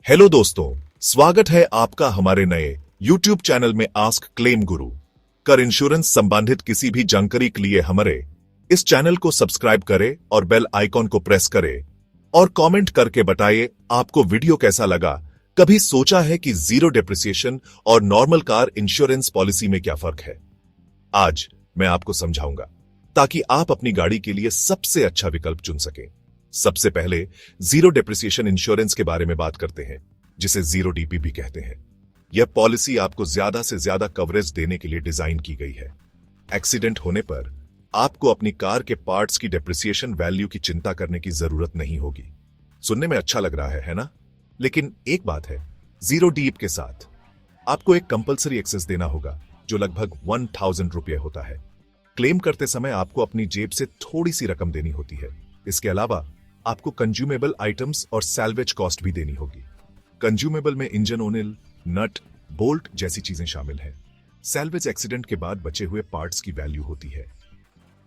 Hello दोस्तों, स्वागत है आपका हमारे नए YouTube चैनल में आस्क क्लेम गुरु। कर इंश्योरेंस संबंधित किसी भी जानकारी के लिए हमारे इस चैनल को सब्सक्राइब करें और बेल आइकॉन को प्रेस करें और कमेंट करके बताइए आपको वीडियो कैसा लगा। कभी सोचा है कि जीरो डेप्रिसिएशन और नॉर्मल कार इंश्योरेंस पॉलिसी में क्या फर्क है? आज मैं आपको समझाऊंगा ताकि आप अपनी गाड़ी के लिए सबसे अच्छा विकल्प चुन सकें। सबसे पहले जीरो डेप्रिसिएशन इंश्योरेंस के बारे में बात करते हैं, जिसे जीरो डीपी भी कहते हैं। यह पॉलिसी आपको ज्यादा से ज्यादा कवरेज देने के लिए डिजाइन की गई है। एक्सीडेंट होने पर आपको अपनी कार के पार्ट्स की डेप्रिसिएशन वैल्यू की चिंता करने की जरूरत नहीं होगी। सुनने में अच्छा लग रहा है ना? लेकिन एक बात है, जीरो डीप के साथ आपको एक कंपल्सरी एक्सेस देना होगा जो लगभग 1000 रुपये होता है। क्लेम करते समय आपको अपनी जेब से थोड़ी सी रकम देनी होती है। इसके अलावा आपको कंज्यूमेबल आइटम्स और सैल्वेज कॉस्ट भी देनी होगी। कंज्यूमेबल में इंजन ऑयल, नट, बोल्ट जैसी चीजें शामिल हैं। सैल्वेज एक्सीडेंट के बाद बचे हुए पार्ट्स की वैल्यू होती है।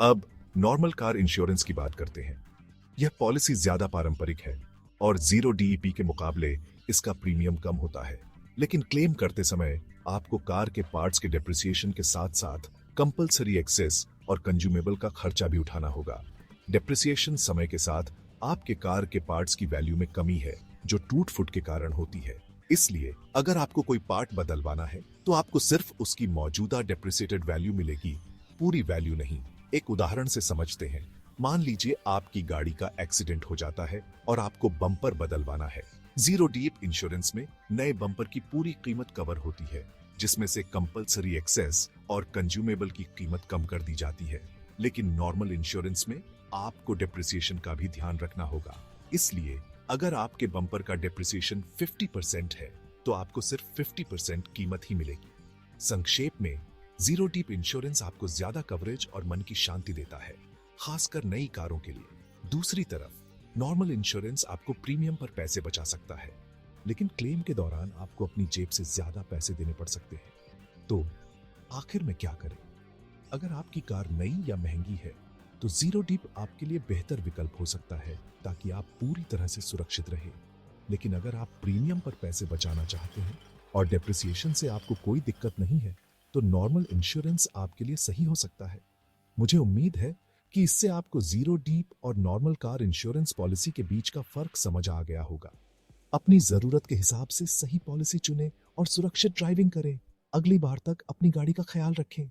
अब नॉर्मल कार इंश्योरेंस की बात करते हैं। यह पॉलिसी ज्यादा पारंपरिक है और जीरो डीईपी के मुकाबले इसका प्रीमियम कम होता है, लेकिन क्लेम करते समय आपको कार के पार्ट्स के डेप्रिसिएशन के साथ साथ कंपल्सरी एक्सेस और कंज्यूमेबल का खर्चा भी उठाना होगा। डेप्रिसिएशन समय के साथ आपके कार के पार्ट्स की वैल्यू में कमी है जो टूट फुट के कारण होती है। इसलिए अगर आपको कोई पार्ट बदलवाना है तो आपको सिर्फ उसकी मौजूदा डेप्रिसिएटेड वैल्यू मिलेगी, पूरी वैल्यू नहीं। एक उदाहरण से समझते हैं। मान लीजिए आपकी गाड़ी का एक्सीडेंट हो जाता है और आपको बम्पर बदलवाना है। जीरो डीप इंश्योरेंस में नए बम्पर की पूरी कीमत कवर होती है, जिसमें से कंपल्सरी एक्सेस और कंज्यूमेबल की कीमत कम कर दी जाती है। लेकिन नॉर्मल इंश्योरेंस में आपको डेप्रिसिएशन का भी ध्यान रखना होगा। इसलिए अगर आपके बम्पर का डेप्रिसिएशन 50% है तो आपको सिर्फ 50% कीमत ही मिलेगी। संक्षेप में, जीरो डीप इंश्योरेंस आपको ज्यादा कवरेज और मन की शांति देता है, खासकर नई कारों के लिए। दूसरी तरफ नॉर्मल इंश्योरेंस आपको प्रीमियम पर पैसे बचा सकता है, लेकिन क्लेम के दौरान आपको अपनी जेब से ज्यादा पैसे देने पड़ सकते हैं। तो आखिर में क्या करें? अगर आपकी कार नई या महंगी है तो जीरो डीप आपके लिए बेहतर विकल्प हो सकता है, ताकि आप पूरी तरह से सुरक्षित रहें। लेकिन अगर आप प्रीमियम पर पैसे बचाना चाहते हैं और डेप्रिसिएशन से आपको कोई दिक्कत नहीं है तो नॉर्मल इंश्योरेंस आपके लिए सही हो सकता है। मुझे उम्मीद है कि इससे आपको जीरो डीप और नॉर्मल कार इंश्योरेंस पॉलिसी के बीच का फर्क समझ आ गया होगा। अपनी जरूरत के हिसाब से सही पॉलिसी चुनें और सुरक्षित ड्राइविंग करें। अगली बार तक अपनी गाड़ी का ख्याल रखें।